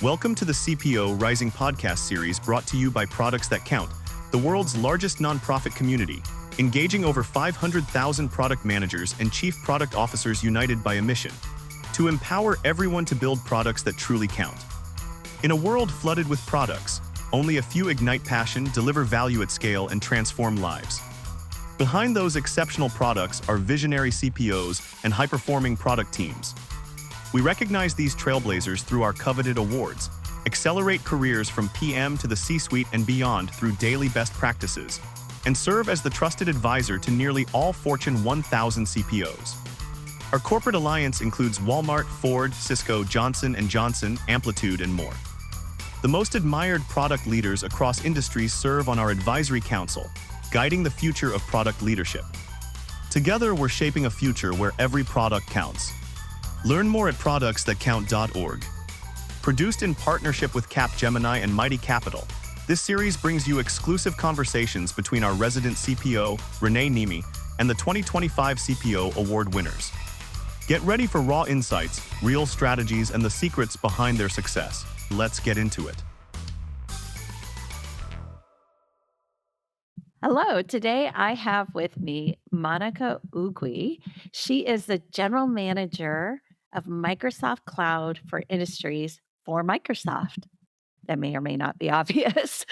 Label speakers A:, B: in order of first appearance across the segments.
A: Welcome to the CPO Rising podcast series brought to you by Products That Count, the world's largest nonprofit community, engaging over 500,000 product managers and chief product officers united by a mission to empower everyone to build products that truly count. In a world flooded with products, only a few ignite passion, deliver value at scale, and transform lives. Behind those exceptional products are visionary CPOs and high-performing product teams. We recognize these trailblazers through our coveted awards, accelerate careers from PM to the C-suite and beyond through daily best practices, and serve as the trusted advisor to nearly all Fortune 1000 CPOs. Our corporate alliance includes Walmart, Ford, Cisco, Johnson & Johnson, Amplitude, and more. The most admired product leaders across industries serve on our advisory council, guiding the future of product leadership. Together, we're shaping a future where every product counts. Learn more at productsthatcount.org. Produced in partnership with Capgemini and Mighty Capital, this series brings you exclusive conversations between our resident CPO, Renee Niemi, and the 2025 CPO Award winners. Get ready for raw insights, real strategies, and the secrets behind their success. Let's get into it.
B: Hello, today I have with me Monica Ugwi. She is the General Manager of Microsoft Cloud for Industries for Microsoft. That may or may not be obvious.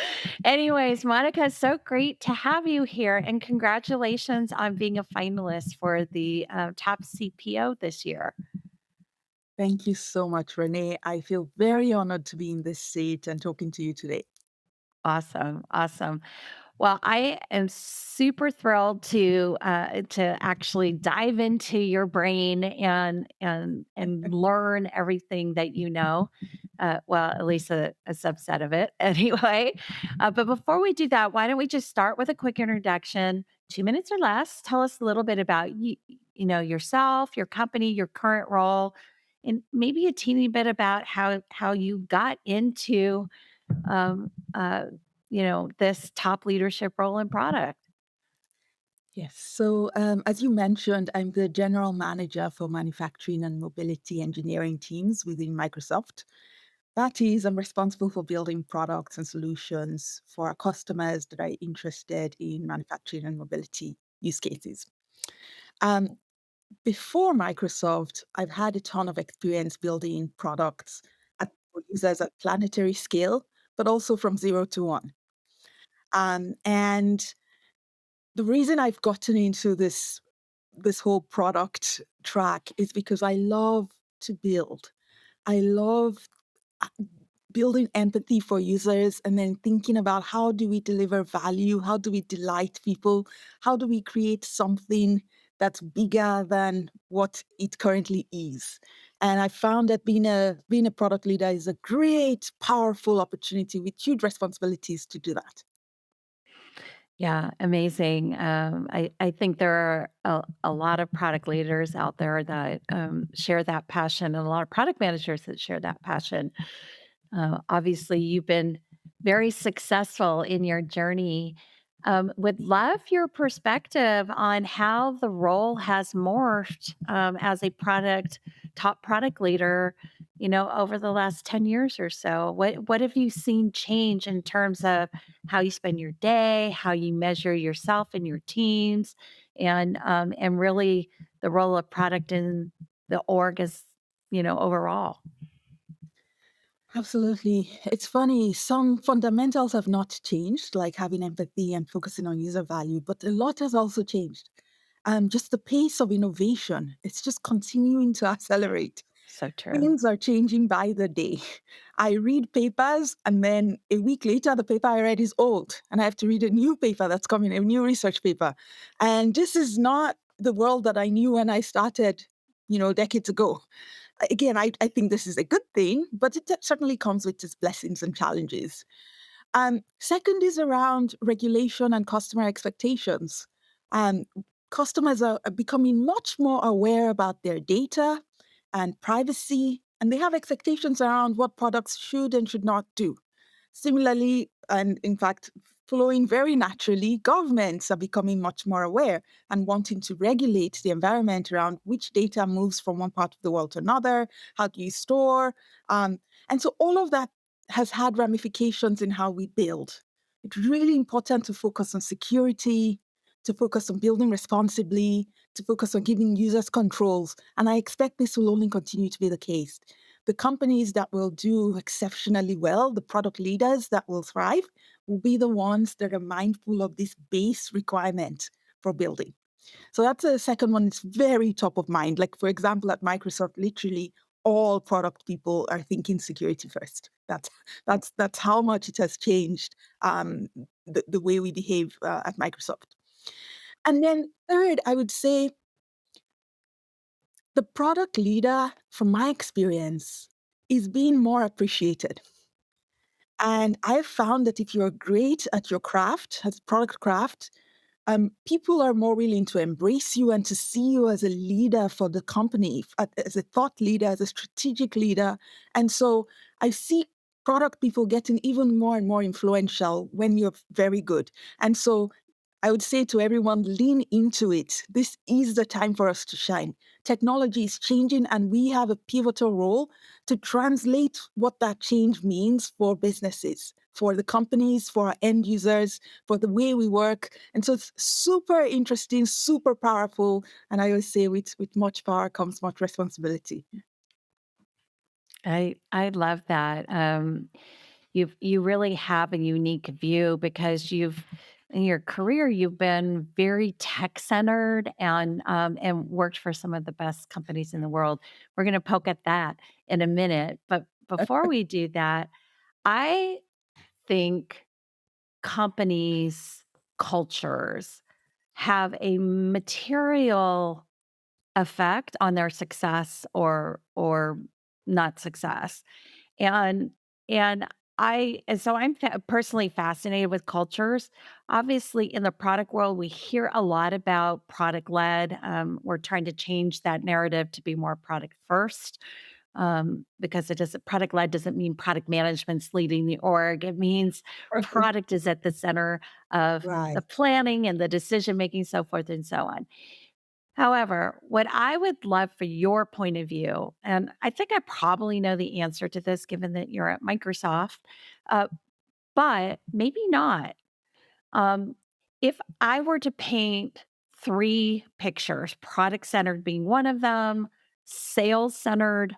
B: Anyways, Monica, it's so great to have you here, and congratulations on being a finalist for the top CPO this year.
C: Thank you so much, Renee. I feel very honored to be in this seat and talking to you today.
B: Awesome, awesome. Well, I am super thrilled to actually dive into your brain and learn everything that you know. Well, at least a subset of it, anyway. But before we do that, why don't we just start with a quick introduction, 2 minutes or less? Tell us a little bit about yourself, your company, your current role, and maybe a teeny bit about how you got into um, uh, this top leadership role in product.
C: Yes. So, as you mentioned, I'm the general manager for manufacturing and mobility engineering teams within Microsoft. That is, I'm responsible for building products and solutions for our customers that are interested in manufacturing and mobility use cases. Um, Before Microsoft, I've had a ton of experience building products for users at planetary scale, but also from zero to one. And the reason I've gotten into this whole product track is because I love to build. I love uh, building empathy for users and then thinking about how do we deliver value? How do we delight people? How do we create something that's bigger than what it currently is? And I found that being a product leader is a great, powerful opportunity with huge responsibilities to do that.
B: Yeah, amazing. I think there are a lot of product leaders out there that share that passion, and a lot of product managers that share that passion. Obviously, you've been very successful in your journey. Would love your perspective on how the role has morphed as a top product leader, over the last 10 years or so. What have you seen change in terms of how you spend your day, how you measure yourself and your teams, and really the role of product in the org as, overall?
C: Absolutely. It's funny, some fundamentals have not changed, like having empathy and focusing on user value, but a lot has also changed. Just the pace of innovation, it's just continuing to accelerate.
B: So true.
C: Things are changing by the day. I read papers, and then a week later, the paper I read is old, and I have to read a new paper that's coming, a new research paper. And this is not the world that I knew when I started, decades ago. Again, I think this is a good thing, but it certainly comes with its blessings and challenges. Second is around regulation and customer expectations. Um, Customers are becoming much more aware about their data and privacy, and they have expectations around what products should and should not do. Similarly, and in fact, flowing very naturally. Governments are becoming much more aware and wanting to regulate the environment around which data moves from one part of the world to another, how do you store. And so all of that has had ramifications in how we build. It's really important to focus on security, to focus on building responsibly, to focus on giving users controls. And I expect this will only continue to be the case. The companies that will do exceptionally well, the product leaders that will thrive, will be the ones that are mindful of this base requirement for building. So that's the second one. It's very top of mind. Like, for example, at Microsoft, literally all product people are thinking security first. That's how much it has changed the way we behave at Microsoft. And then third, I would say the product leader, from my experience, is being more appreciated. And I've found that if you're great at your craft, as product craft, people are more willing to embrace you and to see you as a leader for the company, as a thought leader, as a strategic leader. And so I see product people getting even more and more influential when you're very good. And so I would say to everyone, lean into it. This is the time for us to shine. Technology is changing, and we have a pivotal role to translate what that change means for businesses, for the companies, for our end users, for the way we work. And so it's super interesting, super powerful. And I always say with much power comes much responsibility.
B: I love that. You really have a unique view because you've in your career you've been very tech centered and worked for some of the best companies in the world. We're going to poke at that in a minute, but before we do that, I think companies' cultures have a material effect on their success or not success. And and so I'm personally fascinated with cultures. Obviously, in the product world, we hear a lot about product led. We're trying to change that narrative to be more product first, because it doesn't product led doesn't mean product management's leading the org. It means product is at the center of the
C: Right.
B: planning and the decision making, so forth and so on. However, what I would love for your point of view, and I think I probably know the answer to this given that you're at Microsoft, uh, but maybe not. Um, if I were to paint three pictures, product centered being one of them, sales centered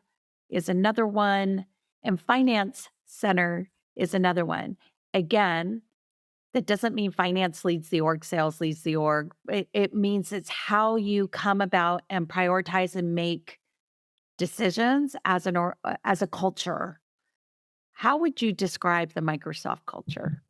B: is another one, and finance centered is another one. Again, that doesn't mean finance leads the org, sales leads the org. It means it's how you come about and prioritize and make decisions as a culture. How would you describe the Microsoft culture?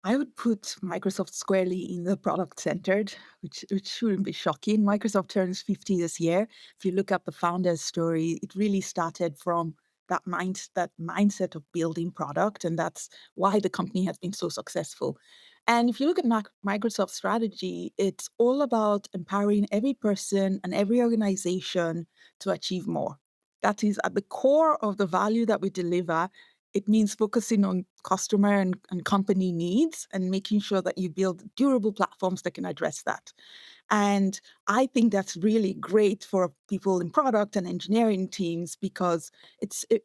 C: I would put Microsoft squarely in the product centered, which shouldn't be shocking. Microsoft turns 50 this year. If you look at the founder's story, it really started from that mindset of building product, and that's why the company has been so successful. And if you look at Microsoft's strategy, it's all about empowering every person and every organization to achieve more. That is at the core of the value that we deliver. It means focusing on customer and company needs and making sure that you build durable platforms that can address that. And I think that's really great for people in product and engineering teams because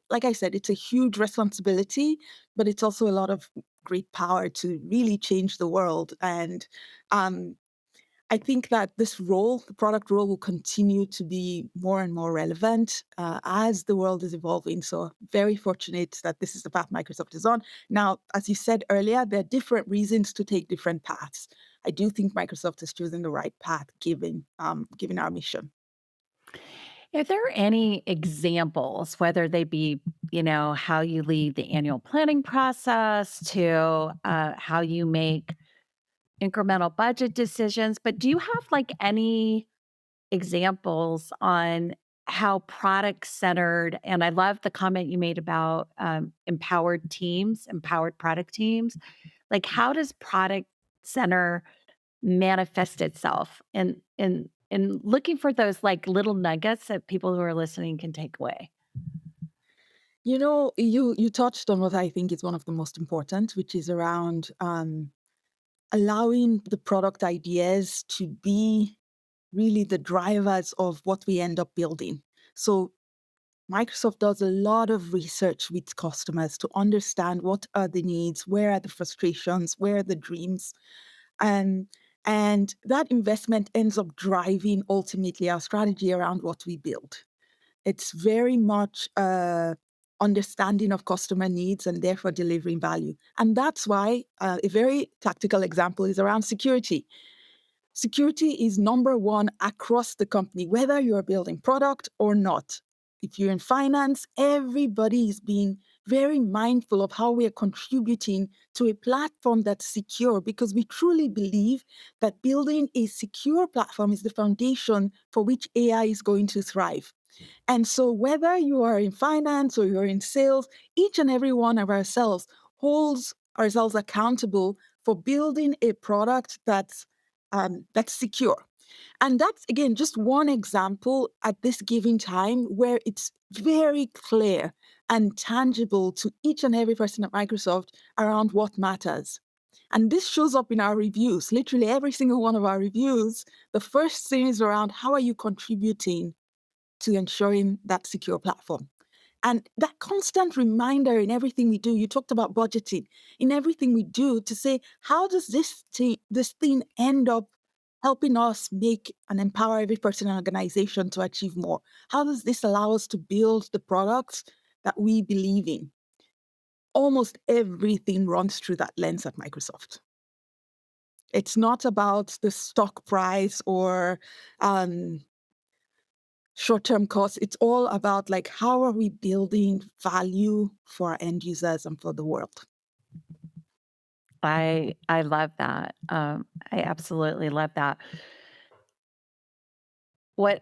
C: like I said, it's a huge responsibility, but it's also a lot of great power to really change the world. And um, I think that this role, the product role, will continue to be more and more relevant as the world is evolving. So, very fortunate that this is the path Microsoft is on. Now, as you said earlier, there are different reasons to take different paths. I do think Microsoft has chosen the right path given our mission.
B: Are there any examples, whether they be, how you lead the annual planning process to how you make incremental budget decisions, but do you have like any examples on how product centered, and I love the comment you made about empowered teams, empowered product teams. Like, how does product center manifest itself? And looking for those like little nuggets that people who are listening can take away.
C: You touched on what I think is one of the most important, which is around allowing the product ideas to be really the drivers of what we end up building. So Microsoft does a lot of research with customers to understand what are the needs, where are the frustrations, where are the dreams, and and that investment ends up driving ultimately our strategy around what we build. It's very much understanding of customer needs and therefore delivering value. And that's why a very tactical example is around security. Security is number one across the company, whether you're building product or not. If you're in finance, everybody is being very mindful of how we are contributing to a platform that's secure, because we truly believe that building a secure platform is the foundation for which AI is going to thrive. And so, whether you are in finance or you're in sales, each and every one of ourselves holds ourselves accountable for building a product that's secure. And that's, again, just one example at this given time where it's very clear and tangible to each and every person at Microsoft around what matters. And this shows up in our reviews. Literally every single one of our reviews, the first thing is around how are you contributing to ensuring that secure platform. And that constant reminder in everything we do, you talked about budgeting, in everything we do to say, how does this thing end up helping us make and empower every person and organization to achieve more? How does this allow us to build the products that we believe in? Almost everything runs through that lens at Microsoft. It's not about the stock price or short-term costs. It's all about like how are we building value for our end users and for the world.
B: I love that. I absolutely love that. What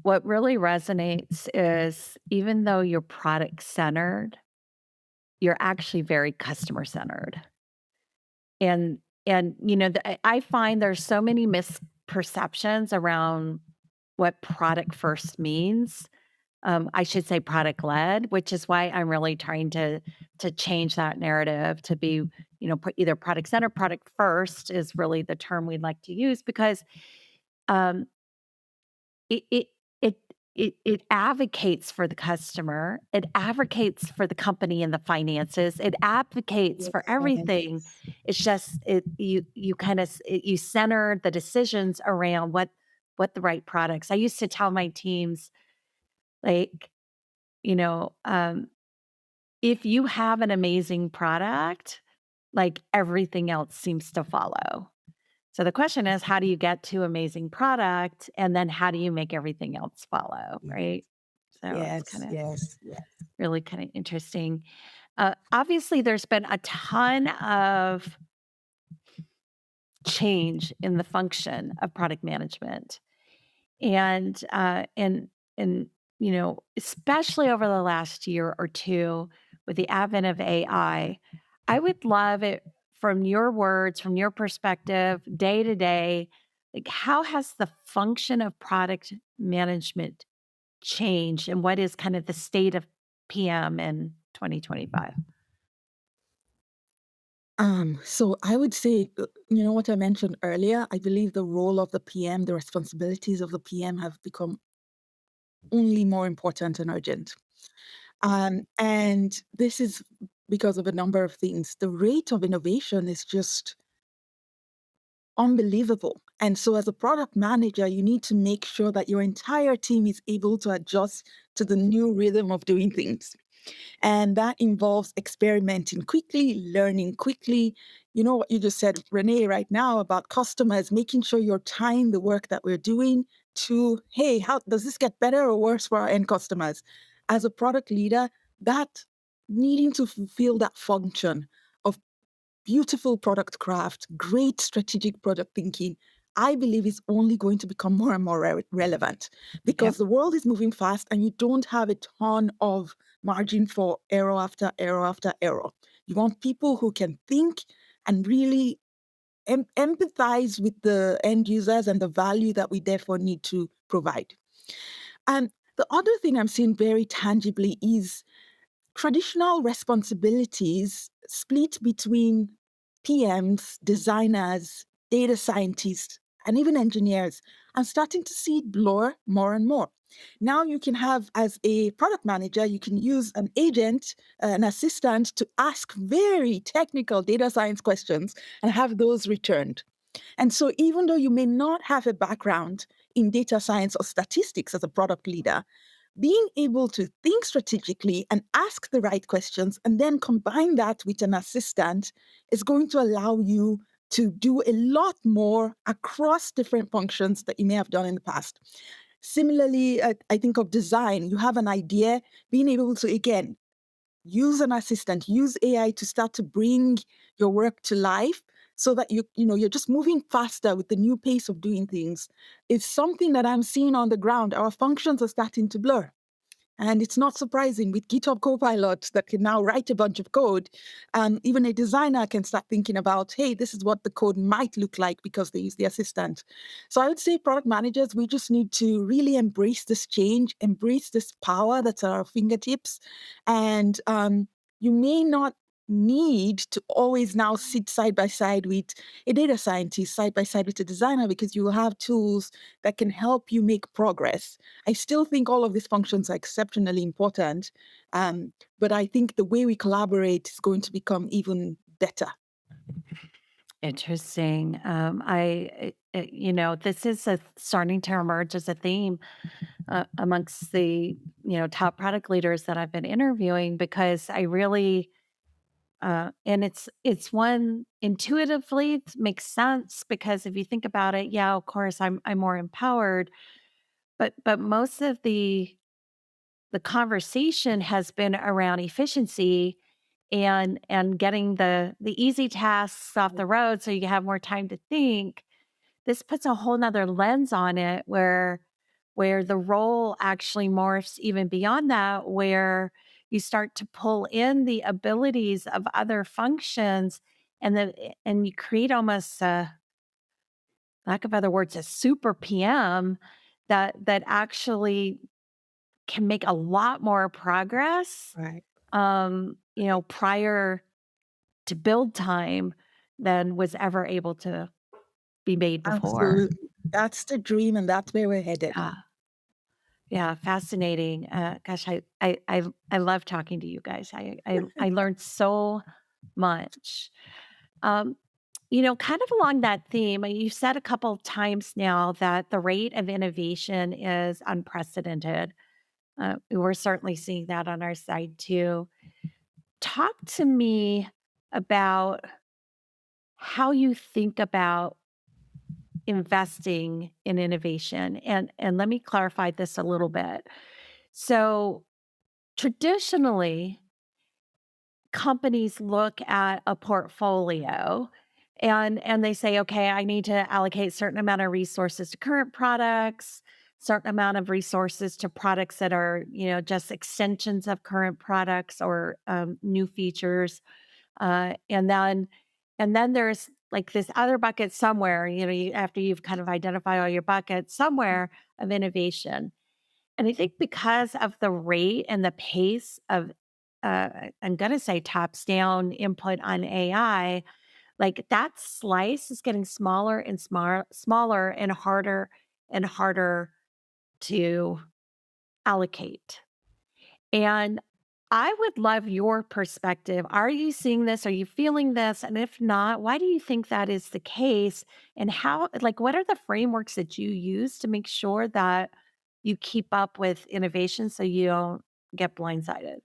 B: what really resonates is even though you're product centered, you're actually very customer centered. And I find there's so many misperceptions around what product first means. I should say product led, which is why I'm really trying to change that narrative to be, put either product center, product first is really the term we'd like to use because um, it it it it advocates for the customer, it advocates for the company and the finances, it advocates for everything.
C: Yes.
B: It's just you kind of you center the decisions around what the right products. I used to tell my teams like, you know, if you have an amazing product, like everything else seems to follow. So the question is, how do you get to amazing product? And then how do you make everything else follow? Right. So it's
C: Yes,
B: kind of
C: yes, yes.
B: really kind of interesting. Obviously, there's been a ton of change in the function of product management. And, especially over the last year or 2 with the advent of AI, I would love it from your words, from your perspective, day to day, like, how has the function of product management changed, and what is kind of the state of PM in 2025?
C: So I would say, what I mentioned earlier, I believe the role of the PM, the responsibilities of the PM have become only more important and urgent. And this is because of a number of things. The rate of innovation is just unbelievable. And so, as a product manager, you need to make sure that your entire team is able to adjust to the new rhythm of doing things. And that involves experimenting quickly, learning quickly. You know what you just said, Renee, right now about customers, making sure you're tying the work that we're doing to, hey, how does this get better or worse for our end customers? As a product leader, that needing to fulfill that function of beautiful product craft, great strategic product thinking, I believe is only going to become more and more relevant
B: Yep.
C: because the world is moving fast and you don't have a ton of margin for error after error after error. You want people who can think and really empathize with the end users and the value that we therefore need to provide. And the other thing I'm seeing very tangibly is traditional responsibilities split between PMs, designers, data scientists, and even engineers. I'm starting to see it blur more and more. Now you can have, as a product manager, you can use an agent, an assistant to ask very technical data science questions and have those returned. And so even though you may not have a background in data science or statistics as a product leader, being able to think strategically and ask the right questions and then combine that with an assistant is going to allow you to do a lot more across different functions that you may have done in the past. Similarly, I think of design. You have an idea, being able to, again, use an assistant, use AI to start to bring your work to life so that you're just moving faster with the new pace of doing things. It's something that I'm seeing on the ground. Our functions are starting to blur. And it's not surprising with GitHub Copilot that can now write a bunch of code. Even a designer can start thinking about, hey, this is what the code might look like because they use the assistant. So I would say product managers, we just need to really embrace this change, embrace this power that's at our fingertips. And you may not need to always now sit side by side with a data scientist, side by side with a designer, because you will have tools that can help you make progress. I still think all of these functions are exceptionally important, but I think the way we collaborate is going to become even better.
B: Interesting. This is starting to emerge as a theme amongst the top product leaders that I've been interviewing because I really and it's one intuitively it makes sense because if you think about it, yeah, of course I'm more empowered, but most of the conversation has been around efficiency and getting the easy tasks off the road so you have more time to think. This puts a whole nother lens on it where the role actually morphs even beyond that, where you start to pull in the abilities of other functions and you create almost a lack of other words, a super PM that actually can make a lot more progress
C: Right.
B: prior to build time than was ever able to be made before.
C: Absolutely. That's the dream, and that's where we're headed.
B: Yeah. Yeah, fascinating. Gosh, I love talking to you guys. I learned so much. Um, kind of along that theme, you said a couple of times now that the rate of innovation is unprecedented. We're certainly seeing that on our side too. Talk to me about how you think about investing in innovation, and let me clarify this a little bit. So traditionally, companies look at a portfolio and they say, okay, I need to allocate certain amount of resources to current products, certain amount of resources to products that are, just extensions of current products or new features. And then there's like this other bucket somewhere, after you've kind of identified all your buckets somewhere of innovation. And I think because of the rate and the pace of, I'm going to say tops down input on AI, like that slice is getting smaller and smaller and harder to allocate. And I would love your perspective. Are you seeing this? Are you feeling this? And if not, why do you think that is the case? And how, like, what are the frameworks that you use to make sure that you keep up with innovation so you don't get blindsided?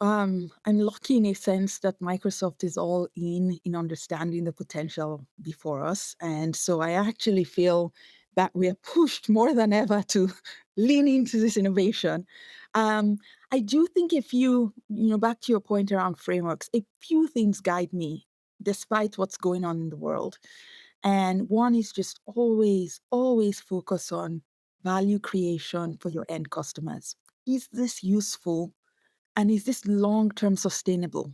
C: I'm lucky in a sense that Microsoft is all in understanding the potential before us. And so I actually feel that we are pushed more than ever to lean into this innovation. Um, I do think back to your point around frameworks, a few things guide me despite what's going on in the world. And one is just always, always focus on value creation for your end customers. Is this useful? And is this long term sustainable?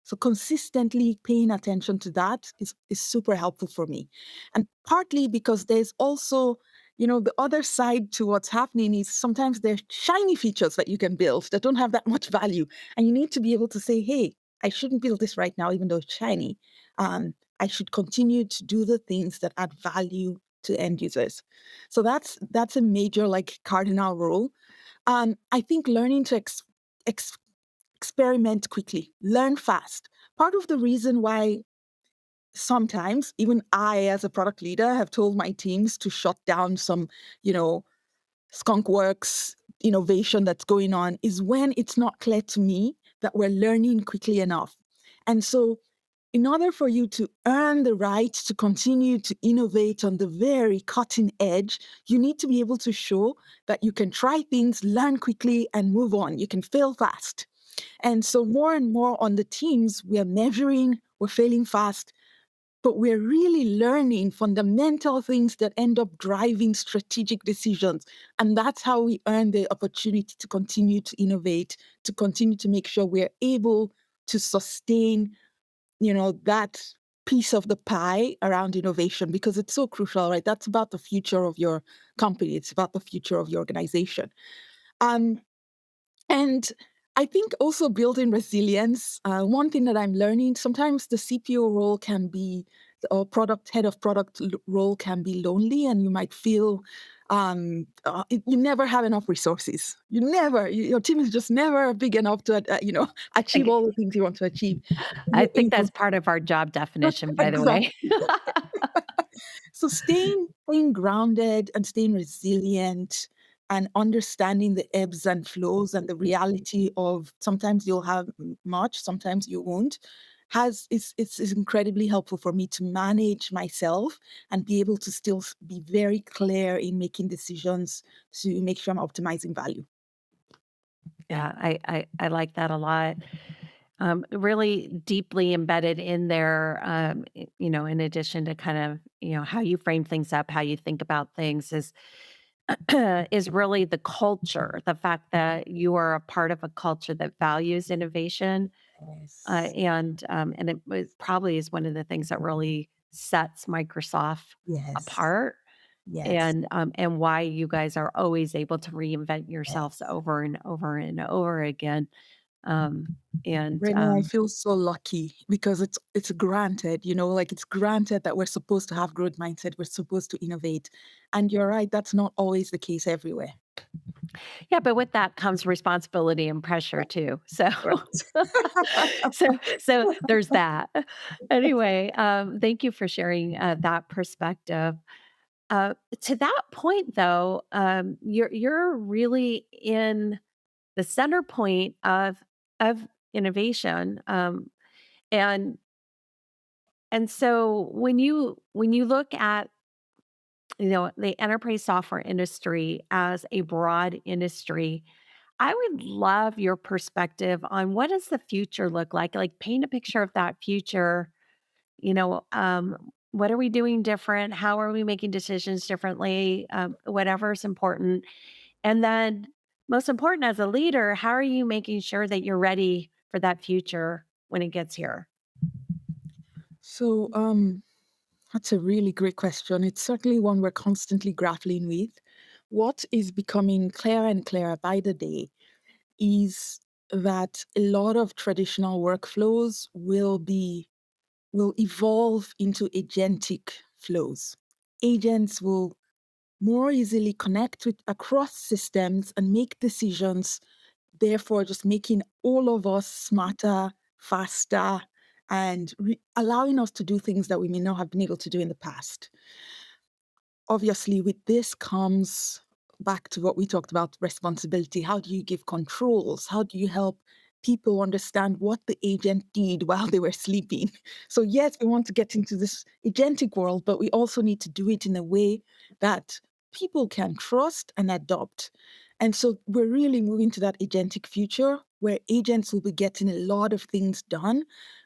C: So consistently paying attention to that is super helpful for me. And partly because there's also The other side to what's happening is sometimes there's shiny features that you can build that don't have that much value. And you need to be able to say, hey, I shouldn't build this right now, even though it's shiny. I should continue to do the things that add value to end users. So that's a major like cardinal rule. I think learning to ex- experiment quickly, learn fast. Part of the reason why sometimes even I, as a product leader, have told my teams to shut down some, you know, skunk works innovation that's going on is when it's not clear to me that we're learning quickly enough. And so in order for you to earn the right to continue to innovate on the very cutting edge, you need to be able to show that you can try things, learn quickly, and move on. You can fail fast. And so more and more on the teams, we are measuring, we're failing fast, but we're really learning fundamental things that end up driving strategic decisions. And that's how we earn the opportunity to continue to innovate, to continue to make sure we're able to sustain, that piece of the pie around innovation, because it's so crucial, right? That's about the future of your company. It's about the future of your organization. Um, and I think also building resilience. One thing that I'm learning, sometimes the CPO role can be, or head of product role can be lonely, and you might feel you never have enough resources. Your team is just never big enough to, achieve all the things you want to achieve.
B: I
C: You're
B: think
C: able,
B: that's part of our job definition, by the way.
C: exactly. So staying grounded and staying resilient and understanding the ebbs and flows and the reality of sometimes you'll have much, sometimes you won't, is incredibly helpful for me to manage myself and be able to still be very clear in making decisions to make sure I'm optimizing value.
B: Yeah, I like that a lot. Really deeply embedded in there, in addition to kind of, how you frame things up, how you think about things is really the culture, the fact that you are a part of a culture that values innovation.
C: Yes.
B: And it was probably is one of the things that really sets Microsoft
C: Yes.
B: apart
C: Yes.
B: and why you guys are always able to reinvent yourselves
C: Yes.
B: over and over and over again. Um, and
C: Renee, I feel so lucky because it's granted, like it's granted that we're supposed to have growth mindset, we're supposed to innovate. And you're right, that's not always the case everywhere.
B: Yeah, but with that comes responsibility and pressure too. So
C: Right.
B: so there's that. Anyway, thank you for sharing that perspective. To that point, though, you're really in the center point of innovation, and and so when you look at the enterprise software industry as a broad industry, I would love your perspective on what does the future look like? Like paint a picture of that future. What are we doing different? How are we making decisions differently? Whatever is important. And then most important as a leader, how are you making sure that you're ready for that future when it gets here?
C: So that's a really great question. It's certainly one we're constantly grappling with. What is becoming clearer and clearer by the day is that a lot of traditional workflows will evolve into agentic flows. Agents will more easily connect with across systems and make decisions, therefore just making all of us smarter, faster, and allowing us to do things that we may not have been able to do in the past. Obviously, with this comes back to what we talked about, responsibility. How do you give controls? How do you help people understand what the agent did while they were sleeping? So yes, we want to get into this agentic world, but we also need to do it in a way that people can trust and adopt. And so we're really moving to that agentic future where agents will be getting a lot of things done,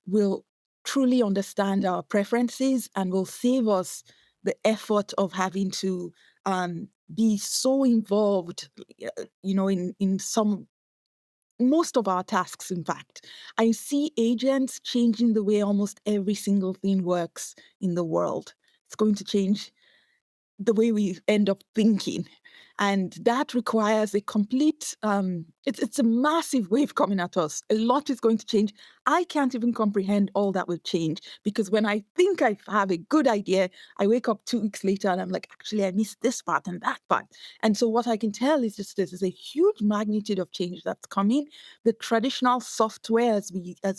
C: will truly understand our preferences, and will save us the effort of having to be so involved, in some most of our tasks. In fact, I see agents changing the way almost every single thing works in the world. It's going to change the way we end up thinking. And that requires a complete, it's a massive wave coming at us. A lot is going to change. I can't even comprehend all that will change, because when I think I have a good idea, I wake up 2 weeks later and I'm like, actually, I missed this part and that part. And so what I can tell is just there's a huge magnitude of change that's coming. The traditional software as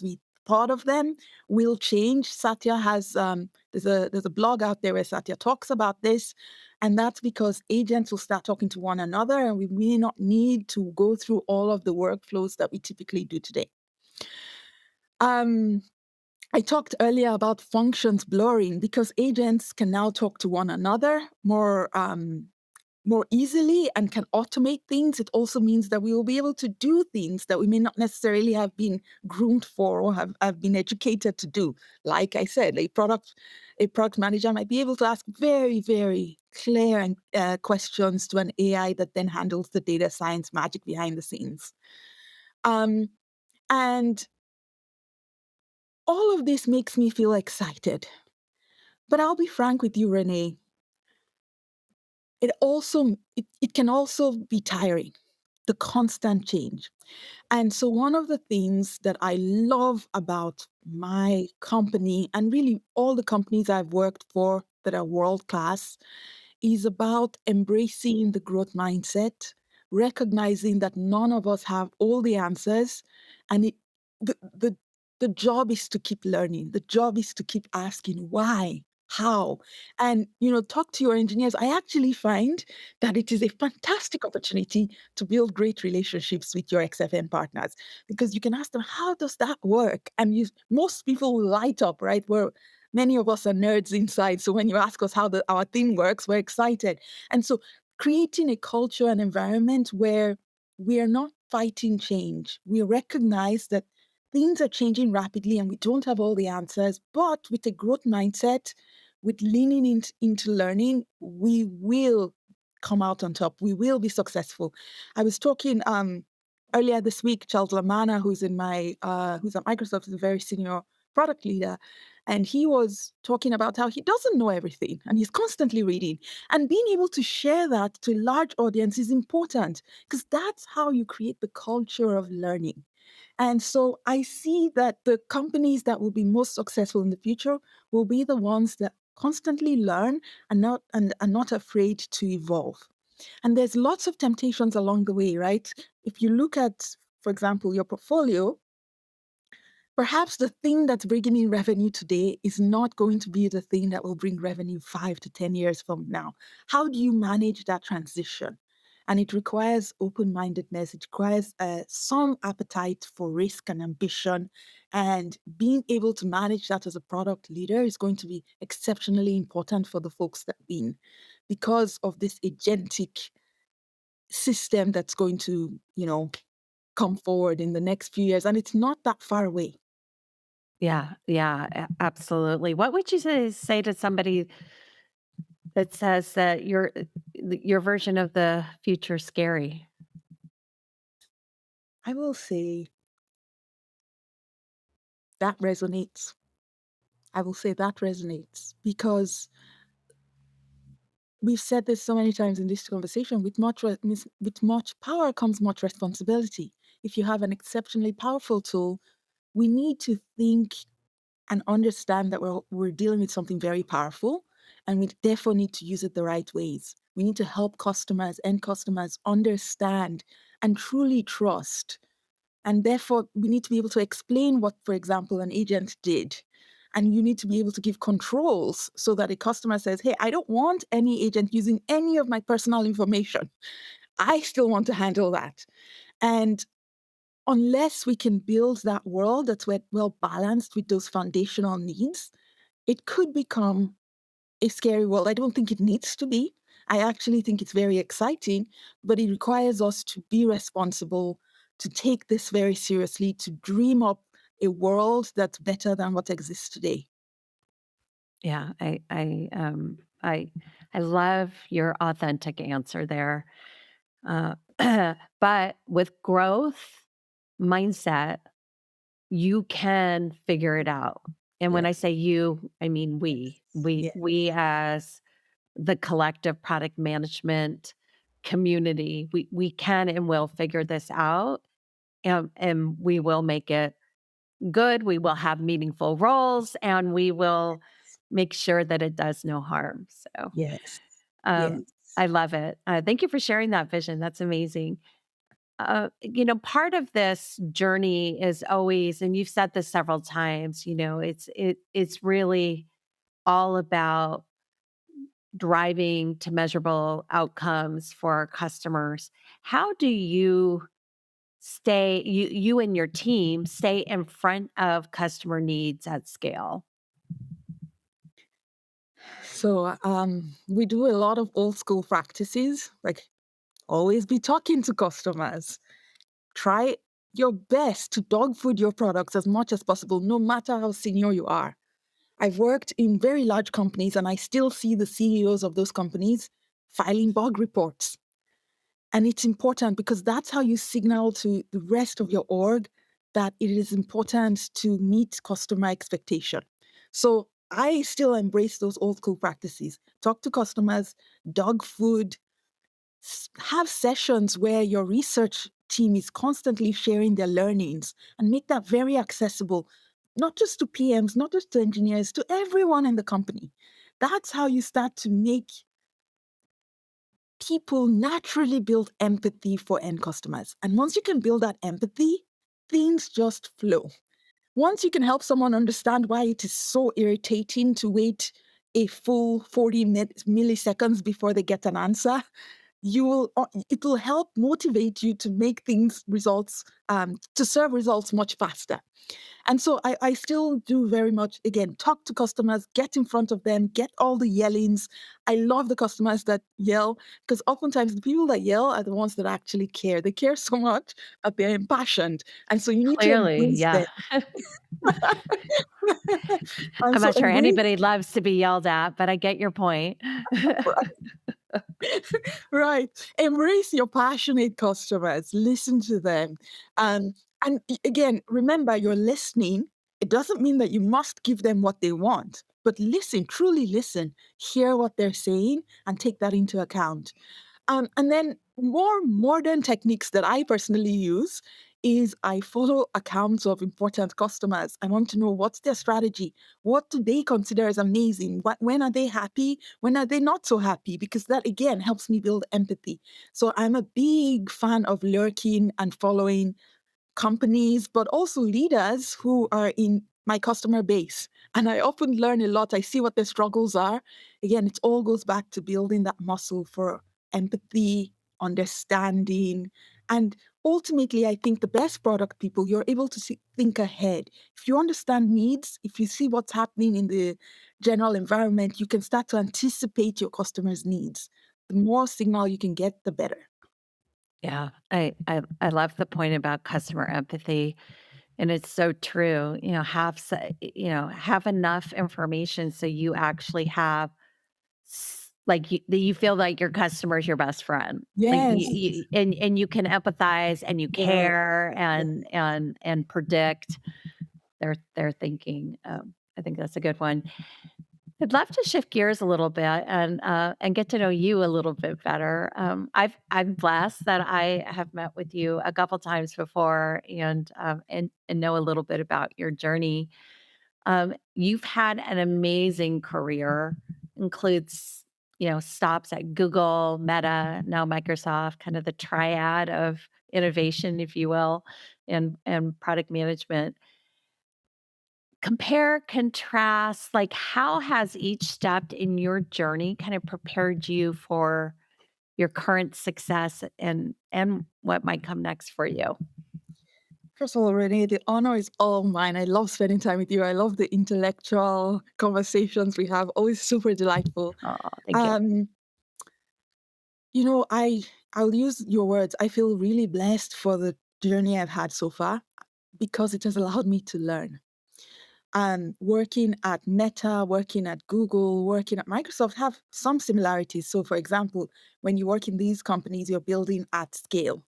C: we thought of them will change. Satya has there's a blog out there where Satya talks about this, and that's because agents will start talking to one another, and we may not need to go through all of the workflows that we typically do today. I talked earlier about functions blurring because agents can now talk to one another more easily and can automate things. It also means that we will be able to do things that we may not necessarily have been groomed for or have been educated to do. Like I said, a product manager might be able to ask very, very clear and questions to an AI that then handles the data science magic behind the scenes. And all of this makes me feel excited. But I'll be frank with you, Renee. It can also be tiring, the constant change. And so one of the things that I love about my company, and really all the companies I've worked for that are world class, is about embracing the growth mindset, recognizing that none of us have all the answers, and the, the the job is to keep learning. The job is to keep asking why, how, and talk to your engineers. I actually find that it is a fantastic opportunity to build great relationships with your XFM partners, because you can ask them, how does that work? And most people will light up, right? Many of us are nerds inside. So when you ask us how our thing works, we're excited. And so creating a culture and environment where we are not fighting change. We recognize that things are changing rapidly and we don't have all the answers, but with a growth mindset, with leaning into learning, we will come out on top. We will be successful. I was talking earlier this week, Charles Lamana, who's at Microsoft, is a very senior product leader. And he was talking about how he doesn't know everything and he's constantly reading. And being able to share that to a large audience is important, because that's how you create the culture of learning. And so I see that the companies that will be most successful in the future will be the ones that constantly learn and are not afraid to evolve. And there's lots of temptations along the way, right? If you look at, for example, your portfolio, perhaps the thing that's bringing in revenue today is not going to be the thing that will bring revenue 5 to 10 years from now. How do you manage that transition? And it requires open-mindedness. It requires some appetite for risk and ambition. And being able to manage that as a product leader is going to be exceptionally important for the folks that win, because of this agentic system that's going to, come forward in the next few years. And it's not that far away.
B: Yeah, yeah, absolutely. What would you say to somebody that says that your version of the future is scary?
C: I will say that resonates. I will say that resonates because we've said this so many times in this conversation. With much power comes much responsibility. If you have an exceptionally powerful tool, we need to think and understand that we're dealing with something very powerful, and we therefore need to use it the right ways. We need to help end customers understand and truly trust. And therefore, we need to be able to explain what, for example, an agent did. And you need to be able to give controls so that a customer says, hey, I don't want any agent using any of my personal information. I still want to handle that. And unless we can build that world that's well balanced with those foundational needs, it could become a scary world. I don't think it needs to be. I actually think it's very exciting, but it requires us to be responsible, to take this very seriously, to dream up a world that's better than what exists today.
B: Yeah, I love your authentic answer there. Uh, but with growth mindset, you can figure it out. And when
C: Yes,
B: I say you, I mean
C: yes,
B: we. We
C: yes,
B: we as the collective product management community. We can and will figure this out, and we will make it good. We will have meaningful roles, and we will make sure that it does no harm. So,
C: Yes.
B: um,
C: Yes.
B: I love it. Thank you for sharing that vision. That's amazing. Part of this journey is always, and you've said this several times, it's really all about driving to measurable outcomes for our customers. How do you and your team stay in front of customer needs at scale?
C: So we do a lot of old school practices, like always be talking to customers. Try your best to dog food your products as much as possible, no matter how senior you are. I've worked in very large companies and I still see the CEOs of those companies filing bug reports. And it's important because that's how you signal to the rest of your org that it is important to meet customer expectation. So I still embrace those old school practices. Talk to customers, dog food, have sessions where your research team is constantly sharing their learnings and make that very accessible, not just to PMs, not just to engineers, to everyone in the company. That's how you start to make people naturally build empathy for end customers. And once you can build that empathy, things just flow. Once you can help someone understand why it is so irritating to wait a full 40 milliseconds before they get an answer, it will help motivate you to make things results to serve results much faster. And so I still do very much, again, talk to customers, get in front of them, get all the yellings. I love the customers that yell because oftentimes the people that yell are the ones that actually care. They care so much that they're impassioned. And so you need to
B: Clearly,
C: embrace them.
B: yeah.
C: And
B: I'm
C: so
B: not sure
C: embrace.
B: anybody loves to be yelled at, but I get your point.
C: Right. Embrace your passionate customers. Listen to them. Again, remember you're listening. It doesn't mean that you must give them what they want, but listen, truly listen, hear what they're saying, and take that into account. And then more modern techniques that I personally use is I follow accounts of important customers. I want to know what's their strategy. What do they consider as amazing? When are they happy? When are they not so happy? Because that again helps me build empathy. So I'm a big fan of lurking and following companies, but also leaders who are in my customer base. And I often learn a lot. I see what their struggles are. Again, it all goes back to building that muscle for empathy, understanding. And ultimately, I think the best product people, you're able to think ahead. If you understand needs, if you see what's happening in the general environment, you can start to anticipate your customers' needs. The more signal you can get, the better.
B: Yeah, I love the point about customer empathy, and it's so true. Have enough information so you actually have that you feel like your customer is your best friend. Like
C: Yes.
B: and you can empathize and you
C: Yeah.
B: care
C: Yeah.
B: and predict their thinking. I think that's a good one. I'd love to shift gears a little bit and get to know you a little bit better. I'm blessed that I have met with you a couple times before and know a little bit about your journey. You've had an amazing career, includes stops at Google, Meta, now Microsoft, kind of the triad of innovation, if you will, and product management. Compare, contrast, like, how has each step in your journey kind of prepared you for your current success and what might come next for you?
C: First of all, Renee, the honor is all mine. I love spending time with you. I love the intellectual conversations we have, always super delightful.
B: Oh, thank you.
C: Um, I'll use your words. I feel really blessed for the journey I've had so far because it has allowed me to learn. Working at Meta, working at Google, working at Microsoft have some similarities. So, for example, when you work in these companies, you're building at scale.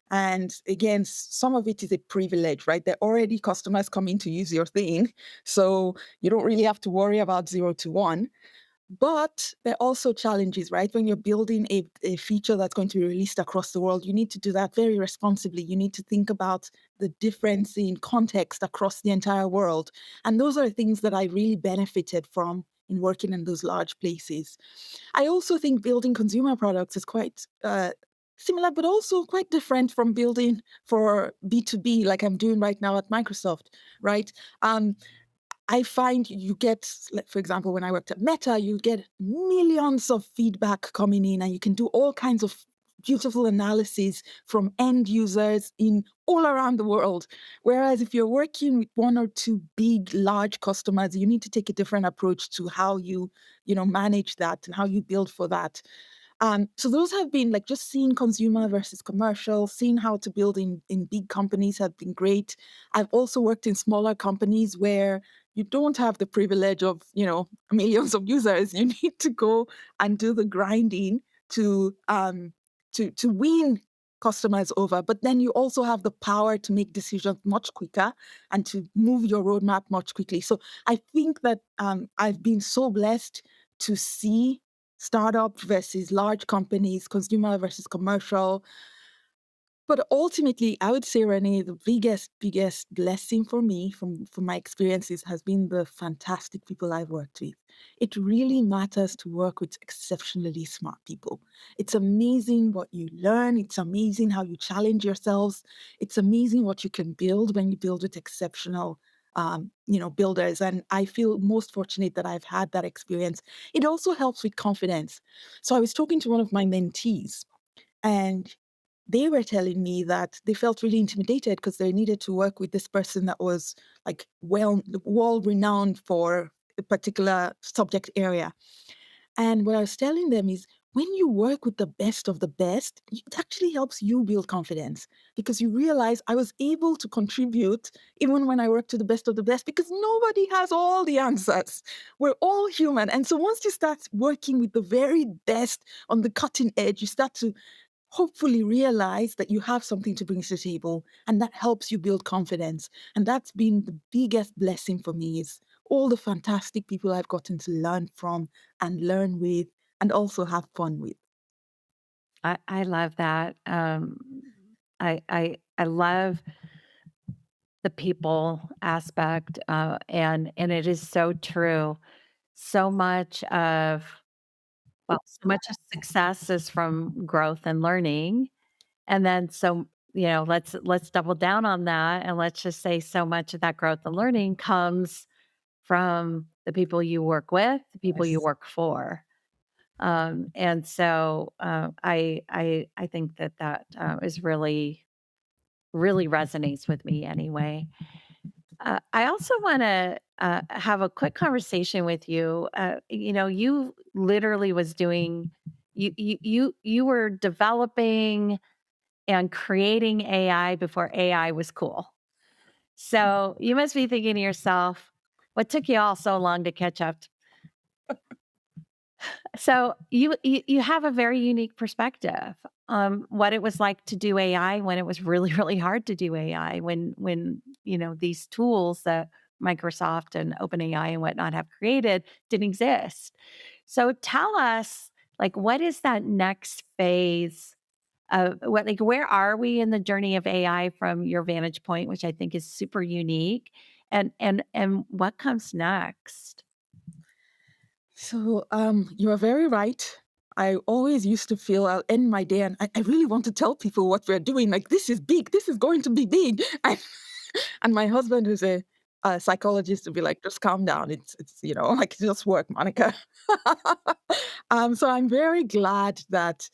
C: And again, some of it is a privilege, right? There are already customers coming to use your thing. So you don't really have to worry about 0 to 1. But there are also challenges, right? When you're building a feature that's going to be released across the world, you need to do that very responsibly. You need to think about the difference in context across the entire world. And those are things that I really benefited from in working in those large places. I also think building consumer products is quite similar, but also quite different from building for B2B, like I'm doing right now at Microsoft, right? Um, I find you get, like, for example, when I worked at Meta, you get millions of feedback coming in, and you can do all kinds of beautiful analysis from end users in all around the world. Whereas if you're working with one or two big, large customers, you need to take a different approach to how you manage that and how you build for that. So those have been like just seeing consumer versus commercial, seeing how to build in big companies have been great. I've also worked in smaller companies where you don't have the privilege of, millions of users. You need to go and do the grinding to win customers over. But then you also have the power to make decisions much quicker and to move your roadmap much quickly. So I think that I've been so blessed to see startup versus large companies, consumer versus commercial. But ultimately, I would say, Renee, the biggest blessing for me from my experiences has been the fantastic people I've worked with. It really matters to work with exceptionally smart people. It's amazing what you learn. It's amazing how you challenge yourselves. It's amazing what you can build when you build with exceptional builders. And I feel most fortunate that I've had that experience. It also helps with confidence. So I was talking to one of my mentees, and they were telling me that they felt really intimidated because they needed to work with this person that was like well renowned for a particular subject area. And what I was telling them is when you work with the best of the best, it actually helps you build confidence because you realize I was able to contribute even when I worked to the best of the best because nobody has all the answers. We're all human. And so once you start working with the very best on the cutting edge, you start to hopefully realize that you have something to bring to the table, and that helps you build confidence. And that's been the biggest blessing for me is all the fantastic people I've gotten to learn from and learn with and also have fun with.
B: I love that. I love the people aspect, and it is so true. So much of so much of success is from growth and learning, and then let's double down on that, and let's just say so much of that growth and learning comes from the people you work with, the people you
C: Yes.
B: work for. And so I think that is really resonates with me anyway. I also want to have a quick conversation with you. You literally was doing you were developing and creating AI before AI was cool. So you must be thinking to yourself, what took you all so long to catch up? So you have a very unique perspective on what it was like to do AI when it was really really hard to do AI when these tools that Microsoft and OpenAI and whatnot have created didn't exist. So tell us, like, what is that next phase of where are we in the journey of AI from your vantage point, which I think is super unique, and what comes next?
C: So you are very right. I always used to feel I'll end my day and I really want to tell people what we're doing. Like, this is big. This is going to be big. And my husband, who's a psychologist, would be like, just calm down. It's like just work, Monica. So I'm very glad that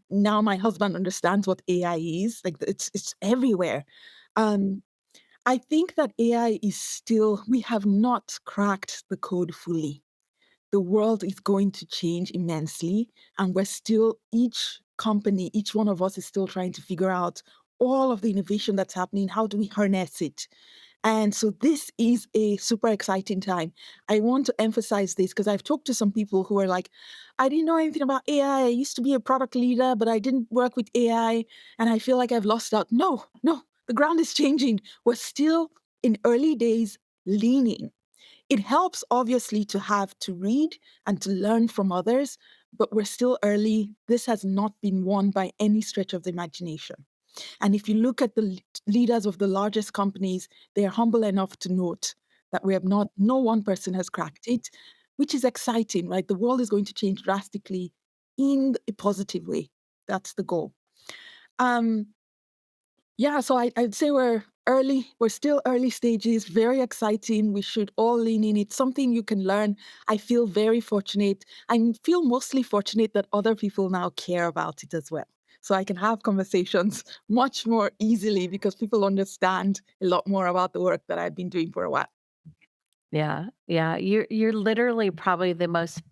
C: now my husband understands what AI is. Like it's everywhere. Um, I think that AI is still, we have not cracked the code fully. The world is going to change immensely, and we're still, each company, each one of us is still trying to figure out all of the innovation that's happening. How do we harness it? And so this is a super exciting time. I want to emphasize this because I've talked to some people who are like, I didn't know anything about AI. I used to be a product leader, but I didn't work with AI and I feel like I've lost out. No, no, the ground is changing. We're still in early days leaning It helps, obviously, to read and to learn from others, but we're still early. This has not been won by any stretch of the imagination. And if you look at the leaders of the largest companies, they are humble enough to note that we have not, no one person has cracked it, which is exciting, right? The world is going to change drastically in a positive way. That's the goal. Um, yeah, so I'd say we're early. We're still early stages, very exciting. We should all lean in. It's something you can learn. I feel very fortunate. I feel mostly fortunate that other people now care about it as well. So I can have conversations much more easily because people understand a lot more about the work that I've been doing for a while.
B: Yeah, yeah. You're literally probably the most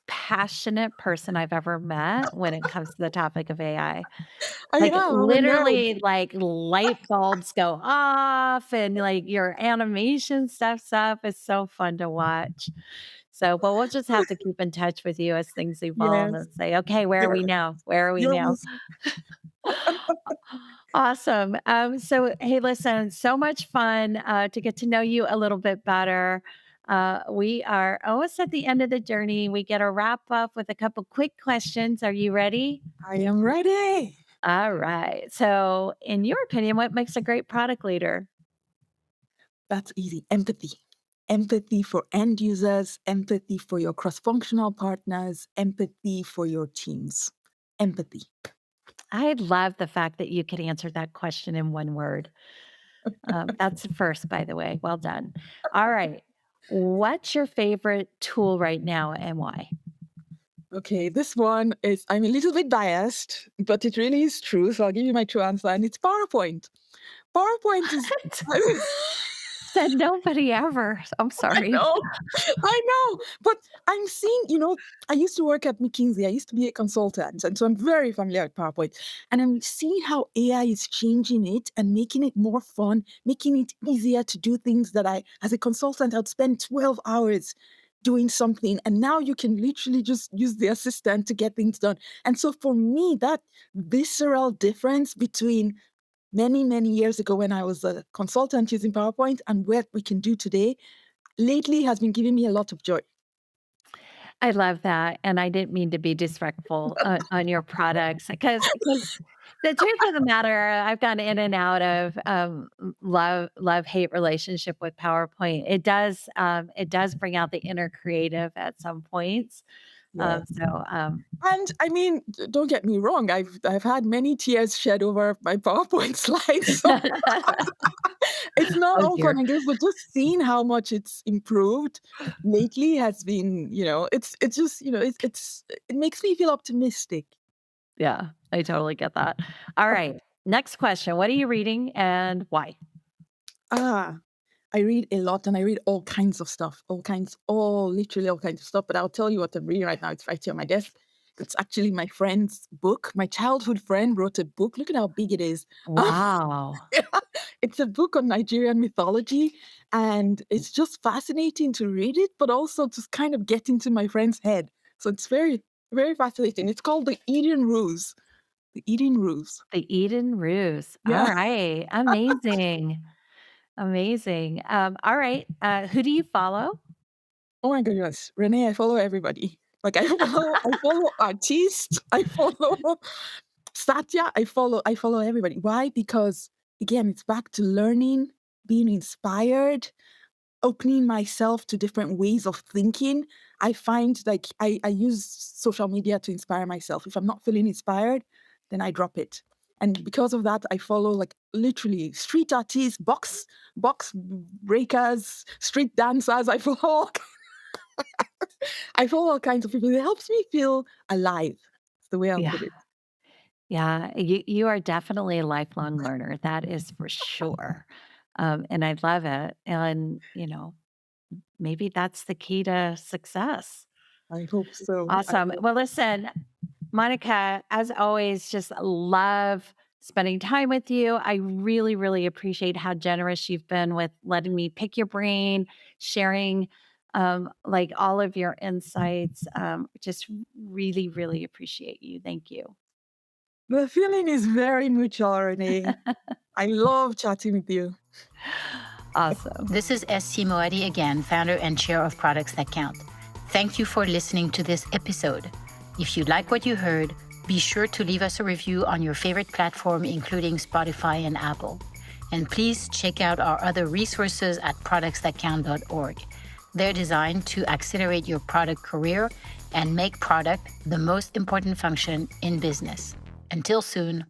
B: passionate person I've ever met when it comes to the topic of AI.
C: I
B: Like,
C: am. I'm a nerd.
B: literally, like, light bulbs go off and, like, your animation steps up. It's so fun to watch. So, but we'll just have to keep in touch with you as things evolve
C: Yes.
B: and say, "Okay, where are
C: You're,
B: we now? Where are we
C: you're
B: now?"
C: most
B: Awesome. So, hey, listen, so much fun to get to know you a little bit better. We are almost at the end of the journey. We get to wrap up with a couple quick questions. Are you ready?
C: I am ready.
B: All right. So, in your opinion, what makes a great product leader?
C: That's easy. Empathy. Empathy for end users, empathy for your cross functional partners, empathy for your teams. Empathy.
B: I love the fact that you could answer that question in one word. That's the first, by the way. Well done. All right. What's your favorite tool right now and why?
C: Okay, this one is, I'm a little bit biased, but it really is true. So I'll give you my true answer, and it's PowerPoint. PowerPoint is,
B: Said nobody ever. I'm
C: I
B: sorry.
C: know, I know. But I'm seeing, I used to work at McKinsey. I used to be a consultant. And so I'm very familiar with PowerPoint. And I'm seeing how AI is changing it and making it more fun, making it easier to do things that as a consultant, I'd spend 12 hours doing something. And now you can literally just use the assistant to get things done. And so for me, that visceral difference between many, many years ago when I was a consultant using PowerPoint and what we can do today lately has been giving me a lot of joy.
B: I love that, and I didn't mean to be disrespectful on your products because the truth of the matter, I've gone in and out of, love-hate relationship with PowerPoint. It does bring out the inner creative at some points.
C: Yes.
B: So,
C: And I mean, don't get me wrong, I've had many tears shed over my PowerPoint slides. So it's not
B: oh
C: all fun
B: dear.
C: and games, but just seeing how much it's improved lately has been, it's just, it makes me feel optimistic.
B: Yeah, I totally get that. All right, next question. What are you reading and why?
C: Ah, I read a lot and I read all kinds of stuff, literally all kinds of stuff. But I'll tell you what I'm reading right now. It's right here on my desk. It's actually my friend's book. My childhood friend wrote a book. Look at how big it is.
B: Wow.
C: It's a book on Nigerian mythology, and it's just fascinating to read it, but also to kind of get into my friend's head. So it's very, very fascinating. It's called The Eden Ruse. The Eden Ruse.
B: The Eden Ruse. All
C: Yeah.
B: right, amazing. Amazing. All right. Who do you follow?
C: Oh my goodness, Renee, I follow everybody. Like I follow artists, I follow Satya, I follow everybody. Why? Because again, it's back to learning, being inspired, opening myself to different ways of thinking. I find like I use social media to inspire myself. If I'm not feeling inspired, then I drop it. And because of that, I follow like literally street artists, box breakers, street dancers. I follow all kinds of people. It helps me feel alive. That's the way I'll
B: Yeah.
C: put it.
B: Yeah. You are definitely a lifelong learner. That is for sure. And I love it. And, maybe that's the key to success.
C: I hope so. I
B: Awesome.
C: hope
B: Well,
C: so.
B: listen, Monica, as always, just love spending time with you. I really, really appreciate how generous you've been with letting me pick your brain, sharing like all of your insights. Just really, really appreciate you. Thank you.
C: The feeling is very mutual, Renee. I love chatting with you.
B: Awesome.
D: This is SC Moadi again, founder and chair of Products That Count. Thank you for listening to this episode. If you like what you heard, be sure to leave us a review on your favorite platform, including Spotify and Apple. And please check out our other resources at productsthatcount.org. They're designed to accelerate your product career and make product the most important function in business. Until soon.